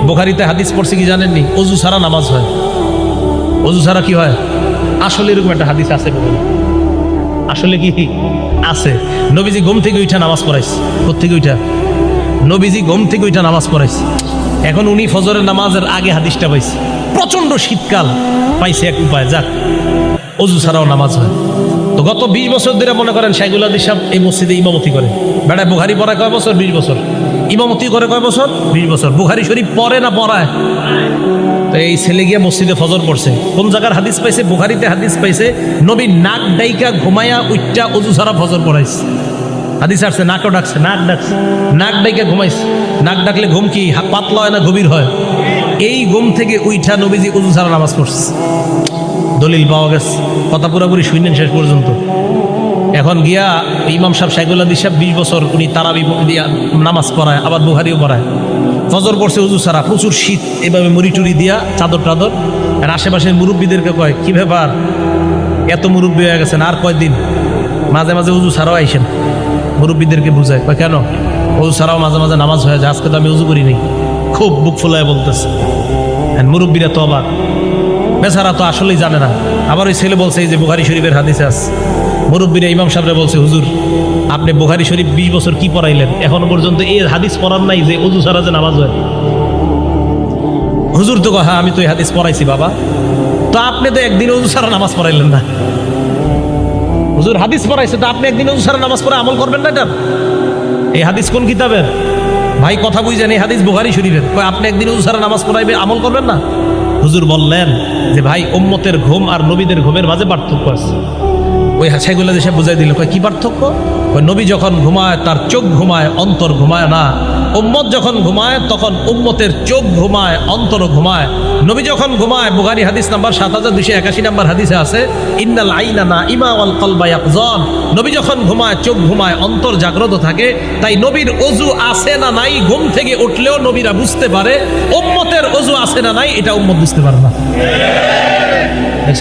বুখারীতে হাদিস পড়ছে কি জানেননি? অজু ছাড়া নামাজ হয়। অজু ছাড়া কি হয়? আসলে এরকম একটা হাদিস আছে, আসলে কি আছে? নবীজি ঘুম থেকে উঠা নামাজ পড়াইছে। কোত্থেকে উঠা? নবীজি ঘুম থেকে উঠা নামাজ পড়াইছে। এখন উনি ফজরের নামাজের আগে হাদিসটা পাইছে। প্রচন্ড শীতকাল, পাইছে এক উপায়, যাক অজু ছাড়াও নামাজ হয়। তো গত 20 বছর ধরে মনে করেন শাইখুল হাদিস সাহেব এই মসজিদে ইমামতি করে। বেড়ায় বুখারী পড়ায় কয় বছর? 20 বছর। ইমামতি করে কয় বছর? 20 বছর। বুখারী শরীফ পড়ে না পড়ায়? তো এই ছেলে গিয়ে মসজিদে ফজর পড়ছে। কোন জায়গার হাদিস পাইছে? বুখারীতে হাদিস পাইছে নবী নাক ডাইকা ঘুমায়া উইটা অজু ছাড়া ফজর পড়াইছে। হাদিস আসছে নাকও ডাকছে, নাক ডাকছে, নাক ডাইকা ঘুমাইছে। নাক ডাকলে ঘুম কি পাতলা হয় না গভীর হয়? এই ঘুম থেকে উইঠা নবীজি অজু ছাড়া নামাজ পড়ছে। দলিল পাওয়া গেছে। কথা পুরোপুরি শুনলেন শেষ পর্যন্ত। এখন গিয়া ইমাম সাহেব শাইখুল হাদিস সাহেব 20 বছর উনি তারাবি দিয়া নামাজ পড়ায়, আবার বুখারীও পড়ায়। ফজর পড়ছে অজু ছাড়া, প্রচুর শীত, এভাবে মুড়ি টুড়ি দিয়া চাদর টাদর। আর আশেপাশের মুরব্বীদেরকে কয়, কি ব্যাপার এত মুরব্বী হয়ে গেছেন, আর কয়দিন মাঝে মাঝে অজু ছাড়াও আইসেন। মুরব্বীদেরকে বুঝায়, কয় কেন? অজু ছাড়াও মাঝে মাঝে নামাজ হয়ে যায়, আজকে তো আমি অজু করি নাই। খুব বুক ফুলায় বলতেছে। মুরব্বীরা তো অবাক, বেচারা তো আসলেই জানে না। আবার ওই ছেলে বলছে এই যে বুখারী শরীফের হাদিসে আছে। মুরব্বীরা ইমাম সাহেবরা বলছে, হুজুর আপনি বুখারী শরীফ 20 বছর কি পড়াইলেন, এখনো পর্যন্ত এই হাদিস পড়ার নাই যে অজু ছাড়া যে নামাজ হয়। হুজুর তো হ্যাঁ আমি তো এই হাদিস পড়াইছি বাবা। তো আপনি তো একদিন অজু ছাড়া নামাজ পড়াইলেন না। হুজুর হাদিস পড়াইছে, তো আপনি একদিন অজু ছাড়া নামাজ পড়ে আমল করবেন না? এটা এই হাদিস কোন কিতাবের? ভাই কথা বুঝেন, এই হাদিস বুখারী শরীফের। কয় আপনি একদিন অজু ছাড়া নামাজ পড়াইবে, আমল করবেন না? হুজুর বললেন যে ভাই উম্মতের ঘুম আর নবীদের ঘুমের মাঝে পার্থক্য আছে। ওই শাইখুল হাদিস সাহেব বুঝাই দিল, কয় কি পার্থক্য? ওই নবী যখন ঘুমায় তার চোখ ঘুমায়, অন্তর ঘুমায় না। উম্মত যখন ঘুমায় তখন উম্মতের চোখ ঘুমায়, অন্তর ঘুমায়। নবী যখন ঘুমায়, বুখারী হাদিস নাম্বার 7281 নাম্বার হাদিসে আছে, ইন্নাল আইনা নাইমা ওয়াল কলবা ইয়াকযান। নবী যখন ঘুমায় চোখ ঘুমায়, অন্তর জাগ্রত থাকে। তাই নবীর ওযু আছে না নাই ঘুম থেকে উঠলেও নবীরা বুঝতে পারে। উম্মতের ওযু আছে না নাই এটা উম্মত বুঝতে পারে না।